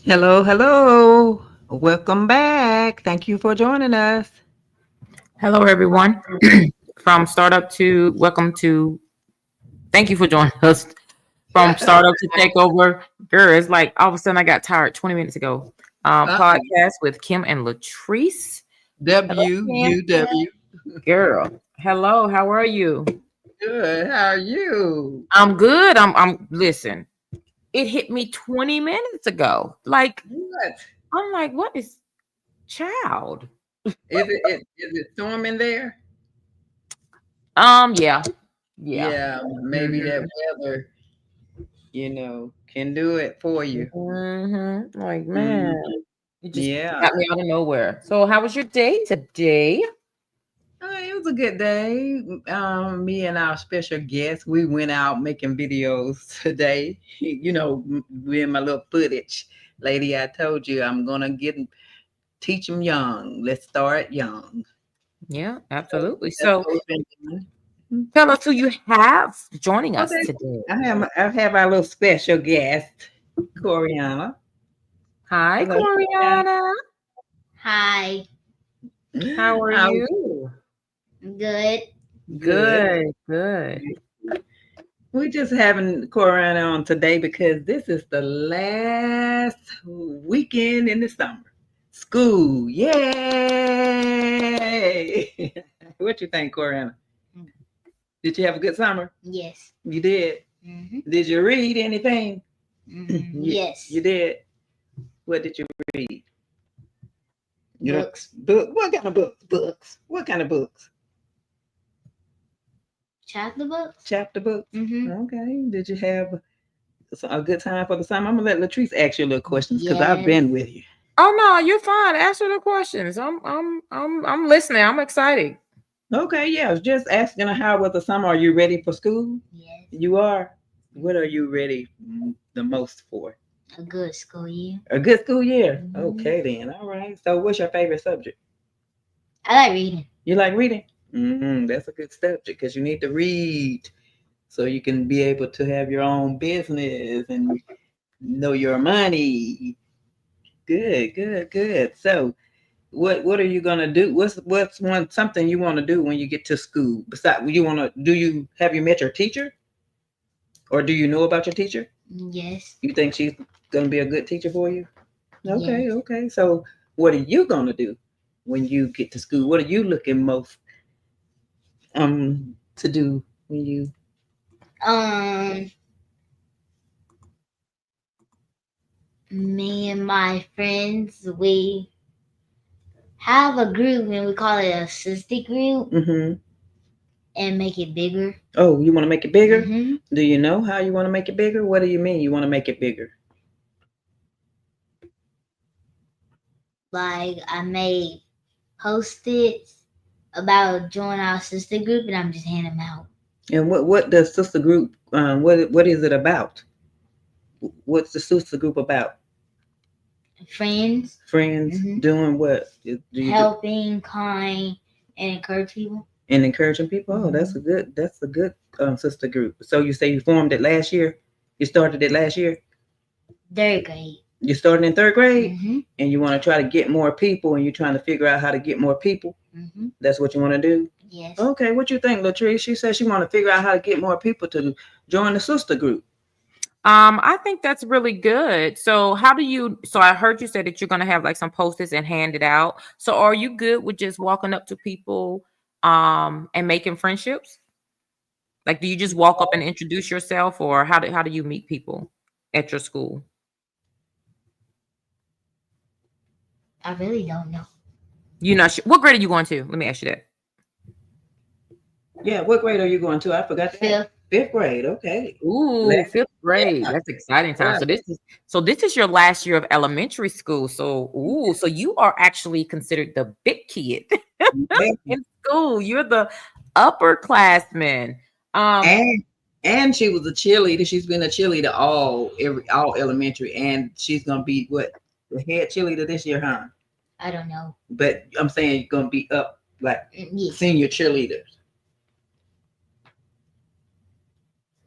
Hello, hello. Welcome back. Thank you for joining us. Hello, everyone. From startup to welcome to. Thank you for joining us. From startup to takeover, girl, it's like all of a sudden I got tired 20 minutes ago. Uh-uh. Podcast with Kim and Latrice. Hello, Kim. WUW. Girl, hello. How are you? Good. How are you? I'm good. I'm. Listen, it hit me 20 minutes ago. Like What? I'm like, what is child? Is it storming there? Yeah, yeah. Yeah, maybe that Mhm. weather, can do it for you. Like, man. Mhm. It just Yeah. got me out of nowhere. So, how was your day today? It was a good day. Me and our special guest, we went out making videos today. Me and my little footage. Lady, I told you I'm gonna teach them young. Let's start young. Yeah, So absolutely. that's So, what we've been doing. Mhm. tell us who you have joining us Okay. today. I have our little special guest, Coriana. Hi, Hello, Coriana. Coriana. Hi, How are How are you? you? good. Good. Good, good. We're just having Coriana on today because this is the last weekend in the summer. School, yay! What you think, Coriana? Did you have a good summer? Yes. You did. Mm-hmm. Did you read anything? You Yes. did. What did you read? You know, Books. book. What kind of books? Books. What kind of books? Chapter books. Chapter books. Mm-hmm. Okay. Did you have a good time for the summer? I'm gonna let Latrice ask you a little questions because I've Yes. been with you. Oh no, you're fine. Answer the questions. I'm listening. I'm excited. Okay, yeah. I was just asking her how was the summer. Are you ready for school? Yes. You are. What are you ready the most for? A good school year. A good school year. Mhm. Okay, then. All right. So, what's your favorite subject? I like reading. You like reading? That's a good subject because you need to read so you can be able to have your own business and know your money. Good, good, good. So, what are you gonna do? What's one something you want to do when you get to school? Besides, you want to do you have you met your teacher or do you know about your teacher? Yes. You think she's gonna be a good teacher for you? Okay, Yes. okay. So, what are you gonna do when you get to school? What are you looking most to do when you? Um, me and my friends, we have a group and we call it a sister group Mm-hmm. and make it bigger. Oh, you want to make it bigger? Mm-hmm. Do you know how you want to make it bigger? What do you mean you want to make it bigger? Like I made post-its about join our sister group and I'm just handing them out. And what does sister group? What is it about? What's the sister group about? Friends, Friends doing what? Do you do helping, kind, and encourage people. and encouraging people? Oh, that's a good sister group. So you say you formed it last year? You started it last year? Third grade. You started in third grade, Mm-hmm. and you want to try to get more people, and you're trying to figure out how to get more people. Mm-hmm. That's what you want to do. Yes. Okay, what you think, Latrice? She says she want to figure out how to get more people to join the sister group. I think that's really good. So, how do you? So, I heard you say that you're gonna have like some posters and hand it out. So, are you good with just walking up to people, and making friendships? Like, do you just walk up and introduce yourself, or how do you meet people at your school? I really don't know. You not sure. What grade are you going to? Let me ask you that. Yeah, what grade are you going to? I forgot that. Fifth. Fifth grade. Okay. Ooh, Last, fifth grade. yeah, That's exciting time. right. So this is your last year of elementary school. So you are actually considered the big kid Yeah. in school. You're the upperclassman. Um, And and she was a cheerleader. She's been a cheerleader all elementary, and she's gonna be what the head cheerleader this year, huh? I don't know. But I'm saying you're gonna be up like Yes. senior cheerleaders.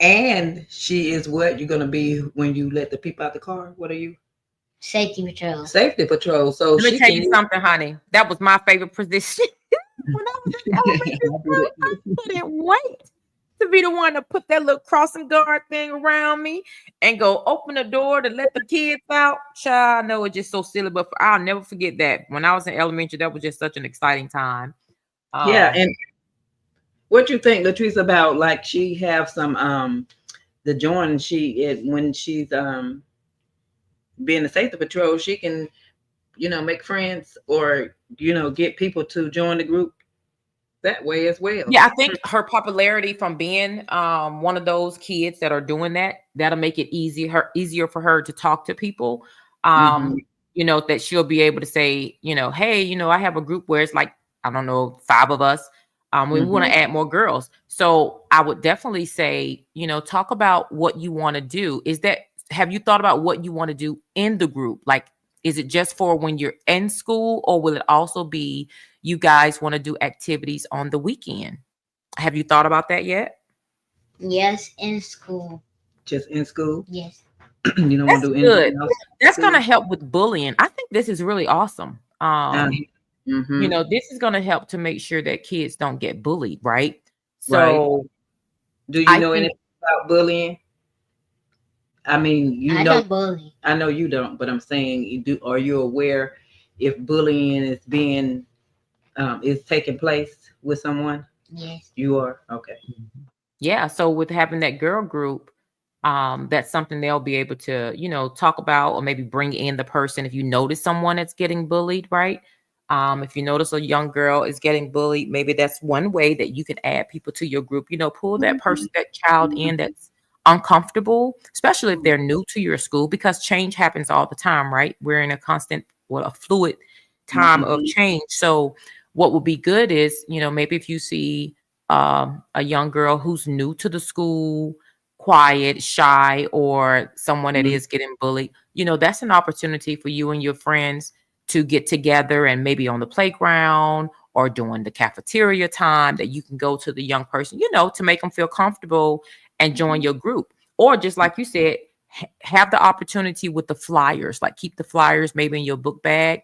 And she is what you're gonna be when you let the people out the car. What are you? Safety patrol. Safety patrol. So Let me she tell can you something, honey. That was my favorite position when I was in elementary school. I couldn't wait to be the one to put that little crossing guard thing around me and go open the door to let the kids out. Child, I know it's just so silly, but I'll never forget that. When I was in elementary, that was just such an exciting time. Yeah, and what you think, Latrice, about like she have some the join when she's being a safety patrol, she can, make friends or get people to join the group that way as well. Yeah, I think her popularity from being one of those kids that are doing that'll make it easier for her to talk to people. That she'll be able to say, hey, I have a group where it's like, I don't know, 5 of us. We want to add more girls. So I would definitely say, talk about what you want to do. Have you thought about what you want to do in the group? Like, is it just for when you're in school, or will it also be you guys want to do activities on the weekend? Have you thought about that yet? Yes, in school. Just in school? Yes. You don't want to do anything else? That's going to help with bullying. I think this is really awesome. This is going to help to make sure that kids don't get bullied, right? So, do you know anything about bullying? I mean, I don't bully. I know you don't, but I'm saying, are you aware if bullying is being is taking place with someone? Yes. You are? Okay. Yeah. So with having that girl group, that's something they'll be able to, talk about, or maybe bring in the person if you notice someone that's getting bullied, right? If you notice a young girl is getting bullied, maybe that's one way that you can add people to your group, pull that person, that child in that's uncomfortable, especially if they're new to your school, because change happens all the time, right? We're in a fluid time of change. So what would be good is, maybe if you see a young girl who's new to the school, quiet, shy, or someone that is getting bullied, that's an opportunity for you and your friends to get together, and maybe on the playground or during the cafeteria time that you can go to the young person, to make them feel comfortable and join your group. Or just like you said, have the opportunity with the flyers, like keep the flyers maybe in your book bag.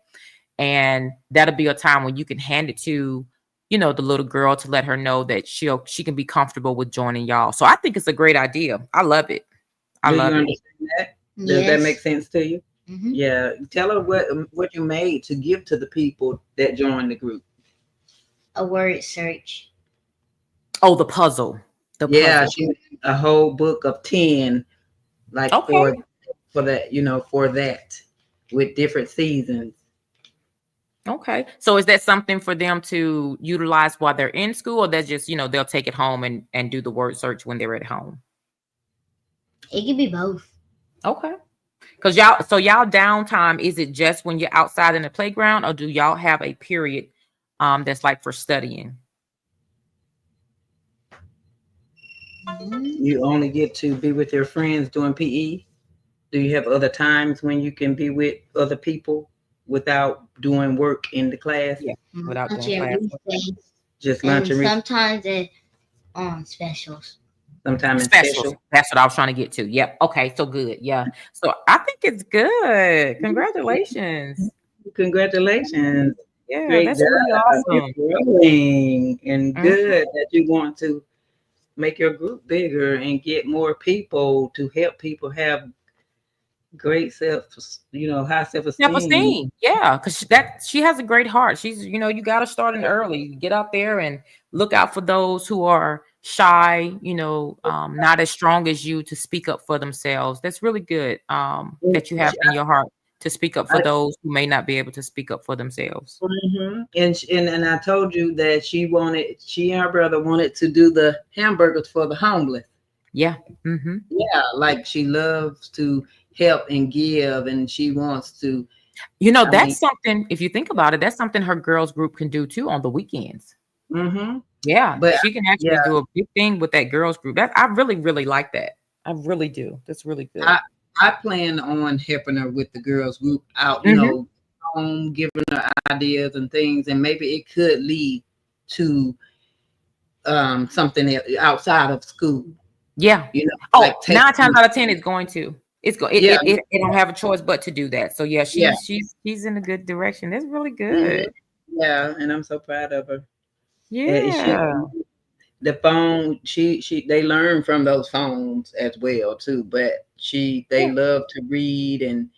And that'll be a time when you can hand it to, the little girl to let her know that she can be comfortable with joining y'all. So I think it's a great idea. I love it. Do you understand that? Does that make sense to you? Mm-hmm. Yeah. Tell her what you made to give to the people that joined the group. A word search. Oh, the puzzle. She made a whole book of 10, like for that, for that, with different seasons. Okay. So is that something for them to utilize while they're in school, or that's just, they'll take it home and do the word search when they're at home? It could be both. Okay. Because y'all downtime, is it just when you're outside in the playground, or do y'all have a period that's like for studying? You only get to be with your friends doing PE? Do you have other times when you can be with other people without doing work in the class? Yeah, without doing class. Just lunch and sometimes it's specials. Sometimes specials. That's what I was trying to get to. Yep. Okay. So good. Yeah. So I think it's good. Congratulations. Congratulations. Yeah, great that's job. really awesome. You're growing and good that you want to make your group bigger and get more people to help people have great high self-esteem. Self-esteem. Yeah, because she has a great heart. She's, you got to start in early. Get out there and look out for those who are shy, not as strong as you, to speak up for themselves. That's really good. That you have in your heart to speak up for those who may not be able to speak up for themselves. And I told you that she and her brother wanted to do the hamburgers for the homeless. Yeah. Yeah, like she loves to help and give, and she wants to. That's something. If you think about it, that's something her girls group can do too on the weekends. Yeah, but she can actually do a big thing with that girls group. I really, really like that. I really do. That's really good. I plan on helping her with the girls group out, home, giving her ideas and things, and maybe it could lead to something outside of school. Yeah. 9 times out of 10 it's going to. it's go Yeah. it don't have a choice but to do that. So yeah, Yeah. she's in a good direction. That's really Mhm. good. Yeah, and I'm so proud of her. And she, Yeah. the phone, they learn from those phones as well too. But they Yeah. love to read and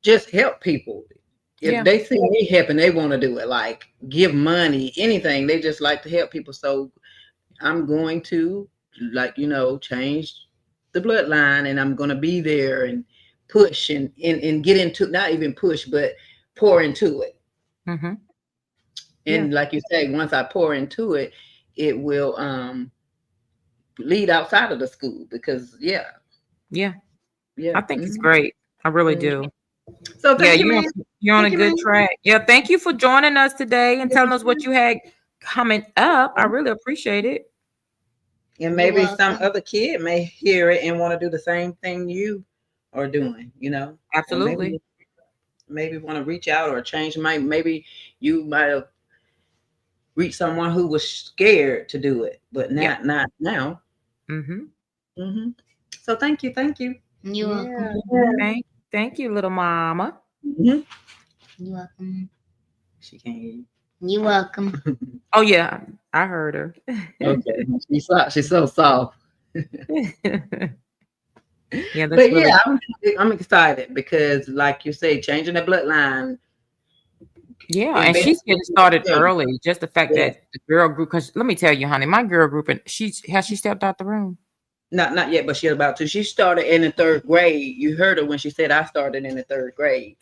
just help people. If Yeah. they see me helping, they want to do it. Like give money, anything. They just like to help people. So I'm going to, like, change the bloodline, and I'm going to be there and push and get into, not even push, but pour into it. Mm-hmm. Yeah. And like you say, once I pour into it, it will lead outside of the school because Yeah. yeah. I think it's great. I really Mhm. do. So Yeah, thank you, man. you're on a Thank you, man. good track. Yeah, thank you for joining us today and telling us what you had coming up. I really appreciate it. And You're maybe some welcome. other kid may hear it and want to do the same thing you are doing, or Absolutely. maybe want to reach out or change. Maybe you might have reached someone who was scared to do it, but Yep. not now. Mm-hmm. Hmm. So thank you. You're welcome. Yeah. Thank you, little mama. Mhm. You're welcome. She can't hear you. You're welcome. Oh yeah, I heard her. Okay. She's so soft. Yeah, that's But really yeah, I'm excited because, like you say, changing the bloodline. yeah, And and she's getting started yeah, early. Just the fact yes. that the girl group, because let me tell you, honey, my girl group, and she stepped out the room. Not yet, but she's about to. She started in the 3rd grade. You heard her when she said I started in the 3rd grade.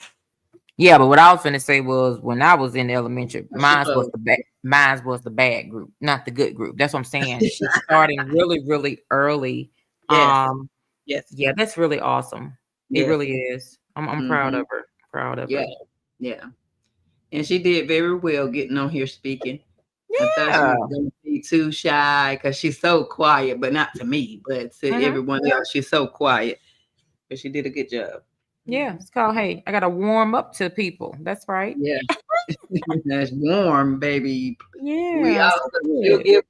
Yeah, but what I was gonna say was when I was in elementary, Oh, she mine was the bad group, not the good group. That's what I'm saying. She's starting really, really early. Yes. Yes. Yeah, that's really awesome. It Yes. really is. I'm proud Hmm. of her. Proud of Yeah. her. Yeah. And she did very well getting on here speaking. I thought she Yeah. was going to be too shy because she's so quiet, but not to me, but to Mhm. everyone else, she's so quiet. But she did a good job. Yeah. It's called, hey, I gotta warm up to people. That's right. Yeah. That's warm, baby. We Yeah. all So good.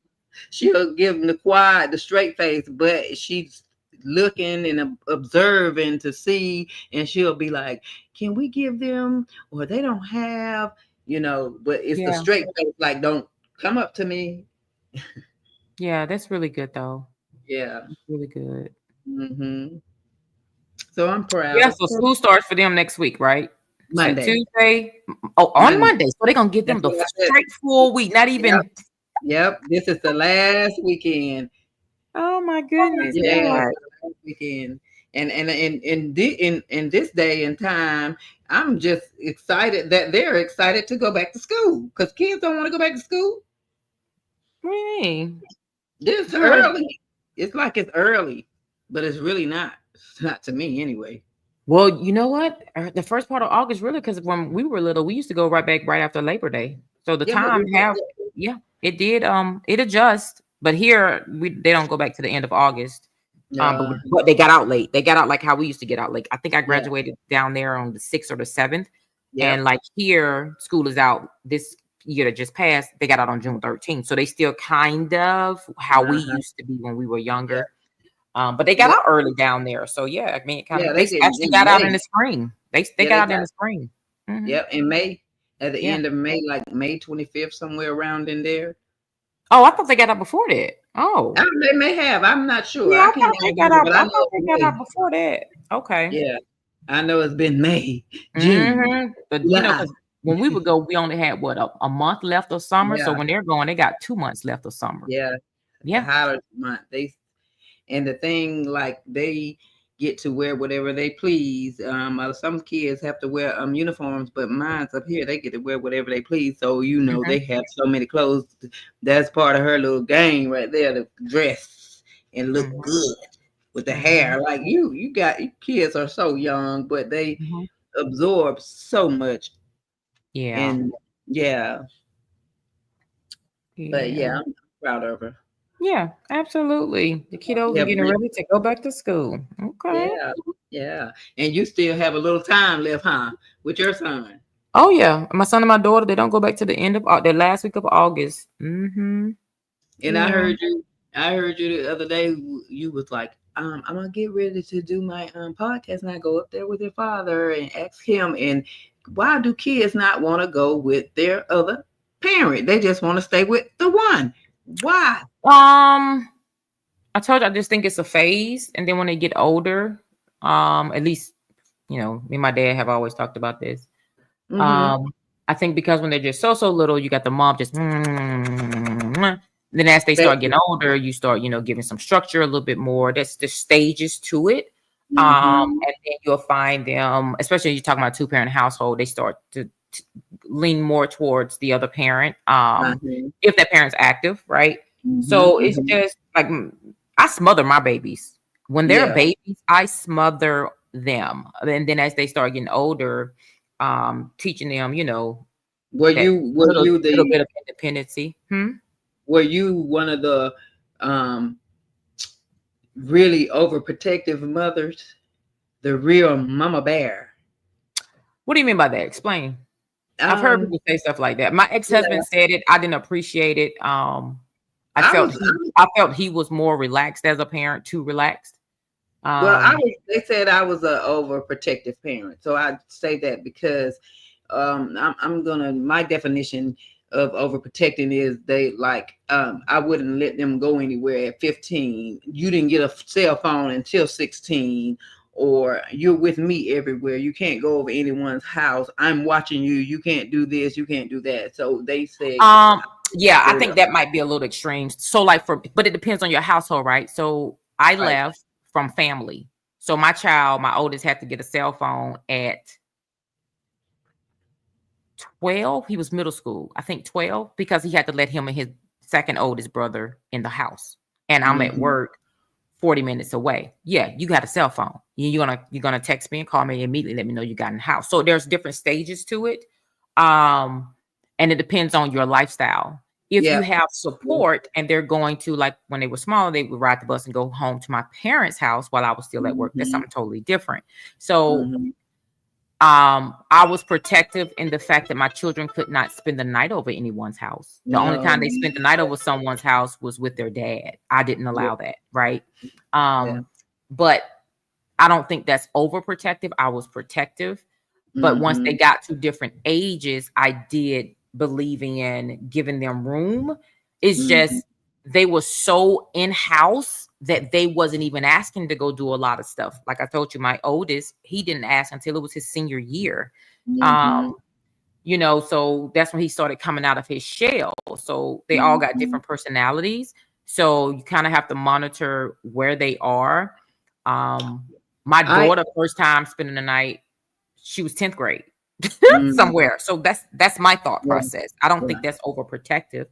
she'll give them the straight face, but she's looking and observing to see, and she'll be like, "Can we give them?" Or they don't have, But it's the Yeah. straight face, like, "Don't come up to me." Yeah, that's really good though. Yeah. Really good. Hmm. So I'm proud Yeah, of so her. school starts for them next week, right? Is that Monday. Tuesday? Oh, on Monday. Monday. So they're gonna give them That's the what I said. straight full week, not Yep. even. Yep. This is the last weekend. Oh my goodness, Yeah, God. last weekend. And in this day and time, I'm just excited that they're excited to go back to school because kids don't want to go back to school. What do you mean? This Girl, early. It's like it's early, but it's really not. It's not to me anyway. well, you know what? The first part of August, really, because when we were little, we used to go right back right after Labor Day. So the Yeah, but time have, yeah, it did. It adjusts, but here they don't go back to the end of August. But they got out late. They got out like how we used to get out late. I think I yeah, graduated down there on the 6th or the 7th, and yep, like here, school is out this year that just passed. They got out on June 13th, so they still kind of how we uh-huh, used to be when we were yeah, younger. But they got yeah, out early down there. So yeah, I mean, it kind yeah. of They they did actually in got out in May. the spring. They Yeah, got they out in got. the spring. Hmm. Yep, in May, at the Yeah. end of May, like May 25th, somewhere around in there. Oh, I thought they got out before that. Oh, They may have. I'm not sure. yeah, I I can't thought they got remember, out. but I I know thought they it's got May. out before that. Okay. Yeah, I know it's been May, June, Mm-hmm. But July. because when we would go, we only had what a month left of summer. So Yeah, when they're going, they got 2 months left of summer. yeah. The Yeah. holiday month. And the thing, like, they get to wear whatever they please. Some kids have to wear uniforms, but mine's up here, they get to wear whatever they please. So Hmm. they have so many clothes. That's part of her little game right there, to dress and look Hmm. good with the Hmm. hair. Like you got kids are so young, but they Hmm. absorb so much. Yeah. And yeah, but Yeah. yeah, I'm proud of her. Yeah. Absolutely. The kiddos are Yeah, getting ready to go back to school. Okay. yeah, yeah. And you still have a little time left, huh? With your son. Oh yeah, my son and my daughter, they don't go back to the end of the last week of August. Mm-hmm. And Yeah. I heard you the other day. You was like, I'm gonna get ready to do my podcast, and I go up there with your father and ask him, and why do kids not want to go with their other parent? They just want to stay with the one. Why? I told you I just think it's a phase, and then when they get older, at least me and my dad have always talked about this. Mm-hmm. I think because when they're just so little, you got the mom just. Then as they start getting older, you start giving some structure a little bit more. That's the stages to it. Mm-hmm. And then you'll find them, especially you're talking about a 2-parent household, they start to lean more towards the other parent, if that parent's active, right? Mm-hmm. So it's just like I smother my babies when they're babies. I smother them, and then as they start getting older, teaching them, Were you little bit of independency. Were you one of the really overprotective mothers, the real mama bear? What do you mean by that? Explain. I've heard people say stuff like that. My ex-husband said it. I didn't appreciate it. I felt he was more relaxed as a parent, too relaxed. They said I was an overprotective parent, so I say that because my definition of overprotecting is I wouldn't let them go anywhere at 15. You didn't get a cell phone until 16, or you're with me everywhere. You can't go over anyone's house. I'm watching you. You can't do this. You can't do that. So they say, yeah, I think that might be a little extreme. So but it depends on your household, right? So I left from family. So my oldest, had to get a cell phone at 12. He was middle school, I think 12, because he had to let him and his second oldest brother in the house. And I'm at work 40 minutes away. Yeah, you got a cell phone. You're gonna text me and call me immediately, let me know you got in the house. So there's different stages to it. And it depends on your lifestyle. If you have support and they're going to, like when they were small, they would ride the bus and go home to my parents' house while I was still at work. That's something totally different. So I was protective in the fact that my children could not spend the night over anyone's house. The only time they spent the night over someone's house was with their dad. I didn't allow that, right? But I don't think that's overprotective. I was protective. But once they got to different ages, I did believe in giving them room. It's just they were so in-house that they wasn't even asking to go do a lot of stuff. Like I told you, my oldest, he didn't ask until it was his senior year. So that's when he started coming out of his shell. So they all got different personalities. So you kind of have to monitor where they are. My daughter, first time spending the night, she was 10th grade somewhere. So that's my thought process. I don't think that's overprotective.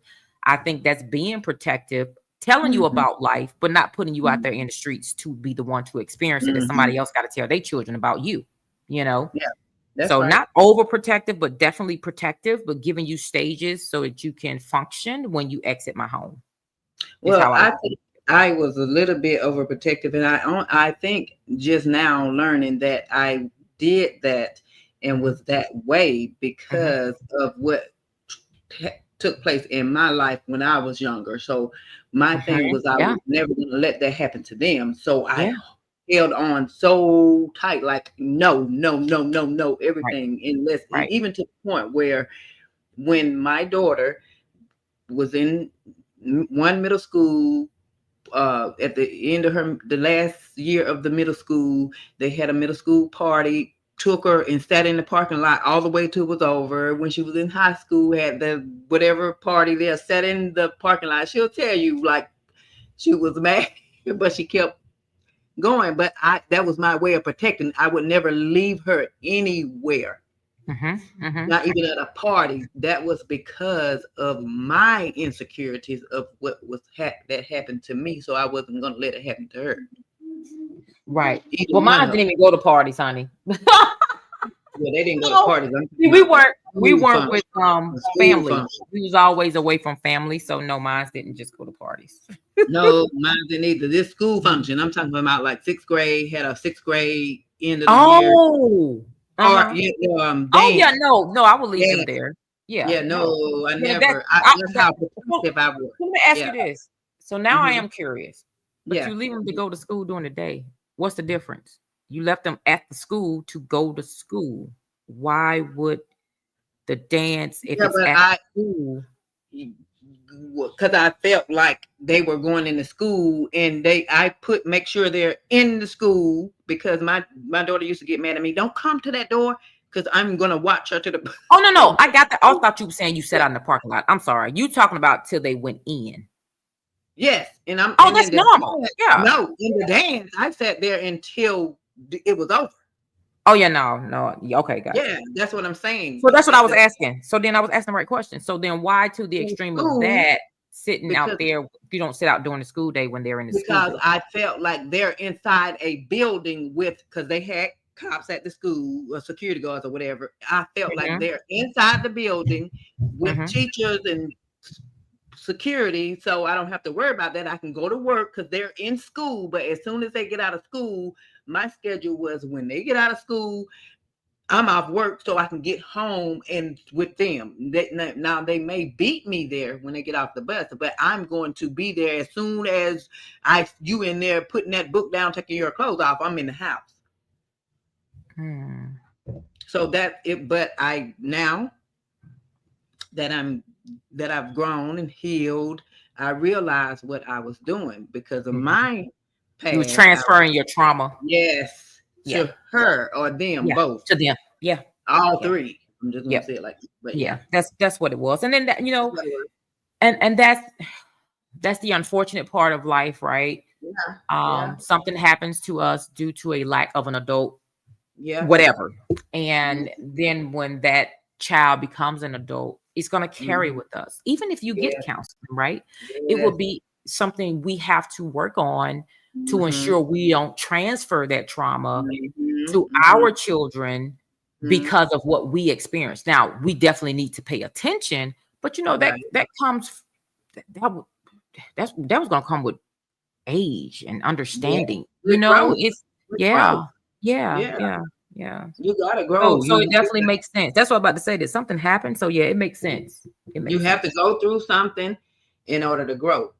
I think that's being protective, telling you about life, but not putting you out there in the streets to be the one to experience it. And somebody else got to tell their children about you, So not overprotective, but definitely protective, but giving you stages so that you can function when you exit my home. Well, I think I was a little bit overprotective, and I think just now learning that I did that and was that way because of what took place in my life when I was younger. So my thing was I was never going to let that happen to them. So I held on so tight, like no, everything. Unless even to the point where when my daughter was in one middle school, at the end of the last year of the middle school, they had a middle school party, took her and sat in the parking lot all the way till it was over. When she was in high school, had the whatever party there, sat in the parking lot. She'll tell you like she was mad, but she kept going. But that was my way of protecting. I would never leave her anywhere. Not even at a party. That was because of my insecurities of what was that happened to me. So I wasn't going to let it happen to her. Right. Well, mine didn't even go to parties, honey. Yeah, they didn't go to parties. We weren't with family. We was always away from family, so no, mine didn't just go to parties. No, mine didn't either. This school function, I'm talking about like 6th grade, had a 6th grade end of the year. Oh, yeah, no, I would leave them there. Yeah, no, I never. That's how protective I was. Let me ask you this. So now I am curious. But Yeah. you leave them to go to school during the day. What's the difference? You left them at the school to go to school. Why would the dance, if Yeah, it's but at school? because I felt like they were going into school, and I make sure they're in the school, because my daughter used to get mad at me. Don't come to that door, because I'm gonna watch her to the. Oh no, I got that. I thought you were saying you sat out in the parking lot. I'm sorry. You talking about till they went in? Yes, and I'm. Oh, And that's in the normal. dance, Yeah. no, in the dance, I sat there until it was over. Oh yeah, no. Okay, gotcha. Yeah, that's what I'm saying. So that's what I was The asking. So then I was asking the right question. So then why to the extreme of school, that sitting because out there? You don't sit out during the school day when they're in the school because day. I felt like they're inside a building because they had cops at the school or security guards or whatever. I felt like they're inside the building with teachers and security, so I don't have to worry about that. I can go to work because they're in school, but as soon as they get out of school, my schedule was when they get out of school, I'm off work so I can get home and with them. Now they may beat me there when they get off the bus, but I'm going to be there as soon as you in there putting that book down, taking your clothes off. I'm in the house. So that it. But I now that I've grown and healed, I realized what I was doing because of my past. You was transferring your trauma. Yes. Yeah. To her or them, both. To them. Yeah. All three. I'm just gonna say it like that. But yeah, that's what it was. And then that, you know, and that's the unfortunate part of life, right? Yeah. Something happens to us due to a lack of an adult, whatever. And then when that child becomes an adult, it's going to carry with us. Even if you get counseling, right? It will be something we have to work on to ensure we don't transfer that trauma to our children because of what we experienced. Now, we definitely need to pay attention, but you know, that comes, that was going to come with age and understanding. You know, it's yeah. You gotta grow. So it definitely makes sense. That's what I'm about to say. That something happened. So yeah, it makes sense. You have to go through something in order to grow.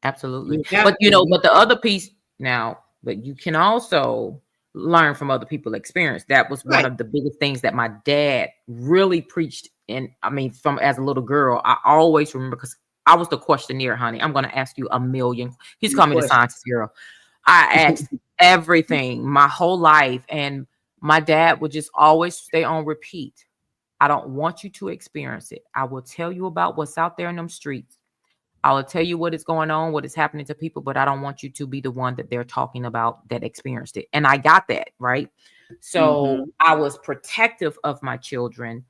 Absolutely. But you know, but the other piece now, but you can also learn from other people's experience. That was one of the biggest things that my dad really preached. And I mean, from as a little girl, I always remember, because I was the questionnaire, honey. I'm going to ask you a million. He's called me the scientist girl. I asked everything my whole life, and my dad would just always stay on repeat. I don't want you to experience it. I will tell you about what's out there in them streets. I will tell you what is going on, what is happening to people, but I don't want you to be the one that they're talking about that experienced it. And I got that, right? So I was protective of my children.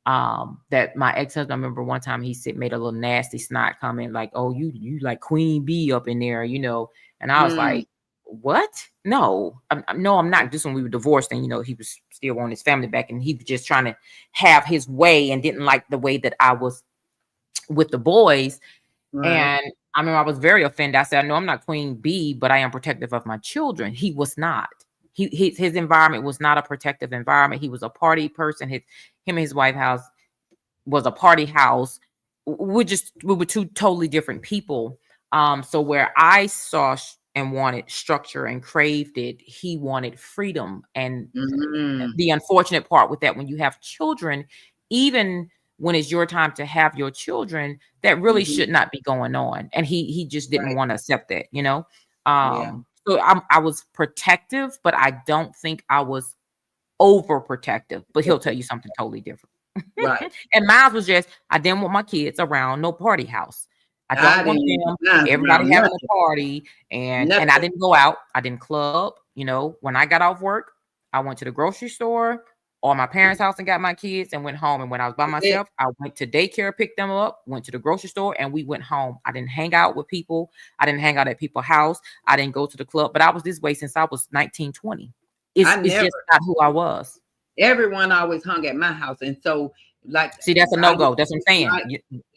That my ex-husband, I remember one time he made a little nasty snot comment like, "Oh, you like Queen Bee up in there, you know." And I was like, "What? No, I'm not." Just when we were divorced, and you know, he was still wanting his family back, and he was just trying to have his way and didn't like the way that I was with the boys. And I remember I was very offended. I said, "I know I'm not Queen Bee, but I am protective of my children." He was not. His environment was not a protective environment. He was a party person. Him and his wife house was a party house. We were two totally different people. So where I saw and wanted structure and craved it, he wanted freedom. And the unfortunate part with that, when you have children, even when it's your time to have your children, that really should not be going on. And he just didn't want to accept that, you know? So I was protective, but I don't think I was overprotective. But he'll tell you something totally different. Right. And mine was just, I didn't want my kids around no party house. I don't want them, everybody having a party, and I didn't go out. I didn't club. You know, when I got off work, I went to the grocery store or my parents' house and got my kids and went home. And when I was by myself, I went to daycare, picked them up, went to the grocery store, and we went home. I didn't hang out with people. I didn't hang out at people's house. I didn't go to the club. But I was this way since I was 19, 20. It's just not who I was. Everyone always hung at my house. And so, like, see, that's a no-go. That's what I'm saying.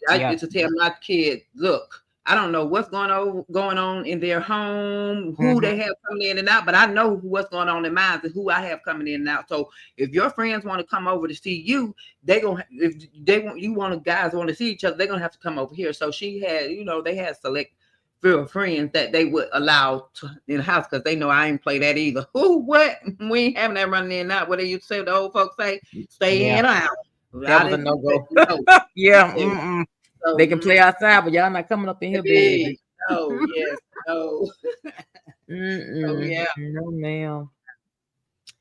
I used to tell my kids, look, I don't know what's going on in their home, who they have coming in and out, but I know what's going on in mine and who I have coming in and out. So if your friends want to come over to see you, guys want to see each other, they're gonna have to come over here. So she had, you know, they had select real friends that they would allow in the house because they know I ain't play that either. Who, what? We ain't having that running in and out. What they used to say, the old folks say, stay in or out. That was a no-go. No. Yeah. So, They can play outside, but y'all not coming up in here begging. No, yes, no. So, yeah. No, ma'am.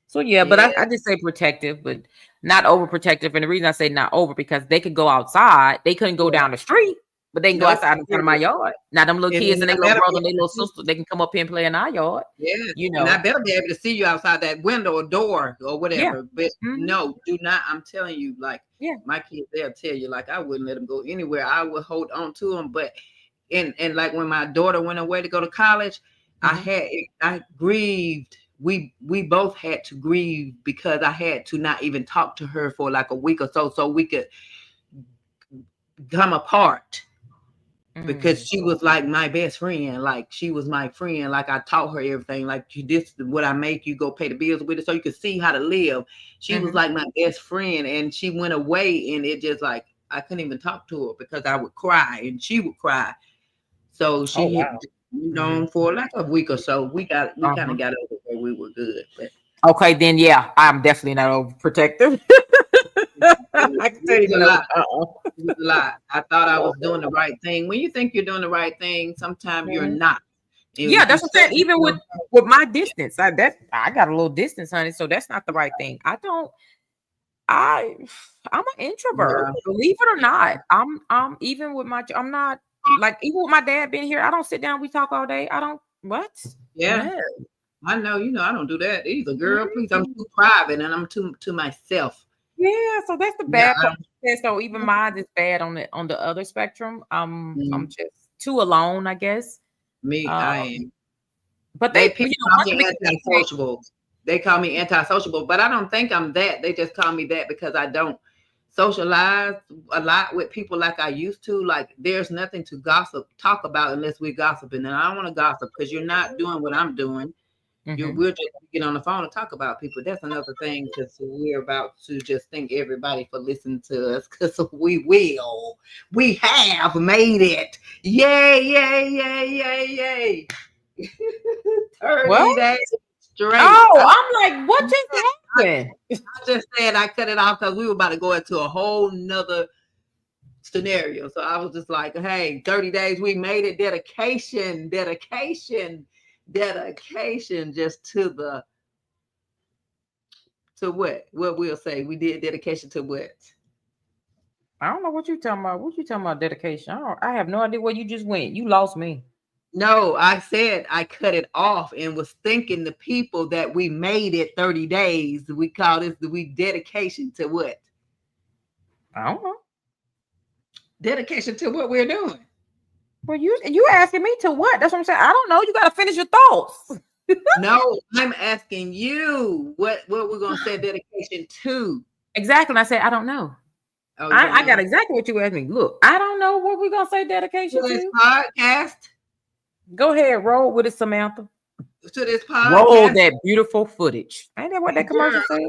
So yeah, but I just say protective, but not overprotective. And the reason I say not over because they could go outside, they couldn't go down the street, but they can go outside in front of my yard. Now them little kids and their little brother and their little sister, they can come up here and play in our yard. Yeah, you know. And I better be able to see you outside that window or door or whatever. But no, do not. I'm telling you, like my kids, they'll tell you, like I wouldn't let them go anywhere. I would hold on to them. But and like when my daughter went away to go to college, I grieved. We both had to grieve because I had to not even talk to her for like a week or so we could come apart. Because she was like my best friend, like she was my friend, like I taught her everything, like this is what I make you go pay the bills with it so you could see how to live. She was like my best friend, and she went away, and it just like I couldn't even talk to her because I would cry and she would cry. So she for like a week or so we kind of got over where we were good. But okay, then I'm definitely not overprotective. I can tell you a lot. I thought I was doing the right thing. When you think you're doing the right thing, sometimes you're not. That's what I'm saying. Even with my distance, I got a little distance, honey. So that's not the right thing. I'm an introvert. Believe it or not, I'm even with I'm not like even with my dad being here. I don't sit down. We talk all day. I don't what? Yeah. I know. I don't do that either, girl. Please, I'm too private and I'm too to myself. Yeah, so that's the bad part. So even mine is bad on the other spectrum. I'm just too alone, I guess. I am. But they call me antisocial. They call me antisociable, but I don't think I'm that. They just call me that because I don't socialize a lot with people like I used to. Like there's nothing to talk about unless we're gossiping, and I don't want to gossip because you're not doing what I'm doing. We're just get on the phone and talk about people. That's another thing because we're about to just thank everybody for listening to us because we have made it. Yay, yay, yay, yay, yay. 30 days straight. Oh, I'm like, what just happened? I just said I cut it off because we were about to go into a whole nother scenario. So I was just like, hey, 30 days, we made it. Dedication just to what we'll say we did dedication to what. I don't know what you're talking about. What you talking about dedication? I have no idea where you just went. You lost me. No, I said I cut it off and was thinking the people that we made it 30 days. We call this dedication to what? I don't know. Dedication to what we're doing. Well, you asking me to what? That's what I'm saying. I don't know. You got to finish your thoughts. No, I'm asking you what we're gonna say dedication to. Exactly. And I said I don't know. Oh, I got exactly what you asked me. Look, I don't know what we're gonna say dedication to. This podcast. Go ahead, roll with it, Samantha. To this podcast. Roll that beautiful footage. Ain't that what that commercial said?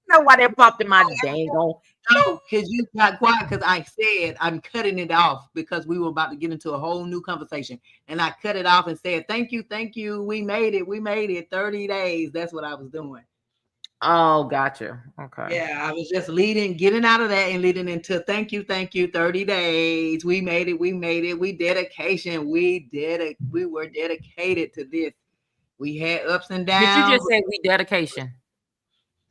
Know why that popped in my dang on. No, because you got quiet because I said I'm cutting it off because we were about to get into a whole new conversation. And I cut it off and said, thank you. We made it 30 days. That's what I was doing. Oh, gotcha. Okay. Yeah, I was just getting out of that and leading into thank you, 30 days. We made it. We dedication. We were dedicated to this. We had ups and downs. Did you just say we dedication?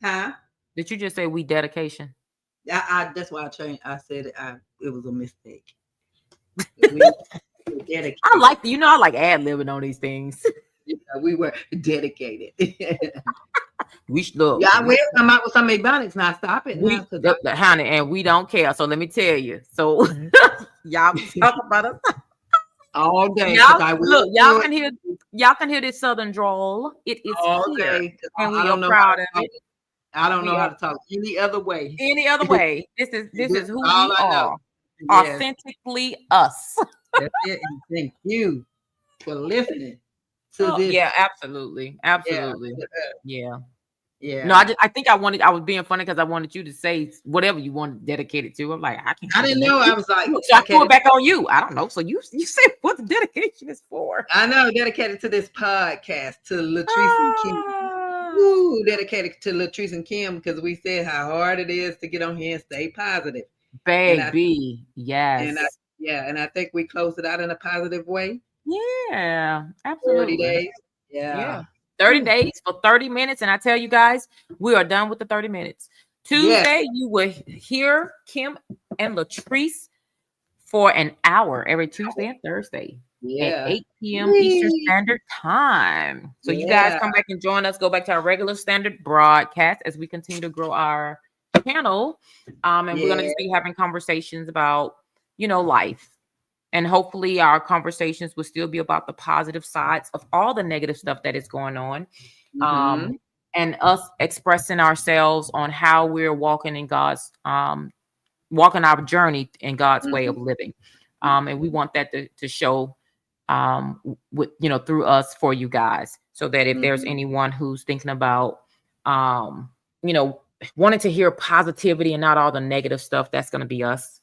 Huh? Did you just say we dedication? That's why I changed. I said it was a mistake. I like I like ad-libbing on these things. Yeah, we were dedicated. We should look. Yeah, I will come out with some Ebonics now. Stop it now, honey, and we don't care. So let me tell you. So y'all talk about us all day. Y'all can hear this Southern drawl. It is all here, day, and we are proud of it. I don't know how to talk any other way. This is who we are. Yes. Authentically us. That's it. And thank you for listening to this. Yeah, absolutely. Yeah. Yeah. No, I think I was being funny because I wanted you to say whatever you wanted to dedicate it to. I'm like, I can't. I didn't know. I was like, so I threw it back on you. I don't know. So you say what the dedication is for. I know, dedicated to this podcast to Latrice and Kim. Ah. Woo, dedicated to Latrice and Kim because we said how hard it is to get on here and stay positive. Baby, yes. And I think we closed it out in a positive way. Yeah, absolutely. 30 days. Yeah. 30 days for 30 minutes. And I tell you guys, we are done with the 30 minutes. Tuesday, you will hear Kim and Latrice for an hour every Tuesday and Thursday at 8 p.m. Eastern Standard Time. So you guys come back and join us. Go back to our regular standard broadcast as we continue to grow our channel. And we're going to just be having conversations about, life. And hopefully our conversations will still be about the positive sides of all the negative stuff that is going on. And us expressing ourselves on how we're walking in God's, walking our journey in God's way of living. And we want that to show, through us for you guys. So that if there's anyone who's thinking about, wanting to hear positivity and not all the negative stuff, that's going to be us.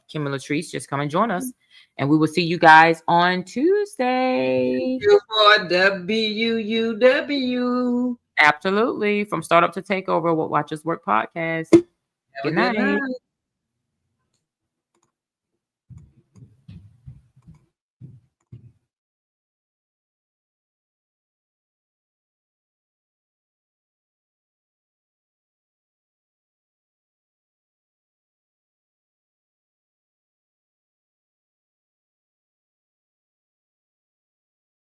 Kim and Latrice, just come and join us. And we will see you guys on Tuesday. For WUUW. Absolutely. From Startup to Takeover, What Watchers Work podcast. Good night.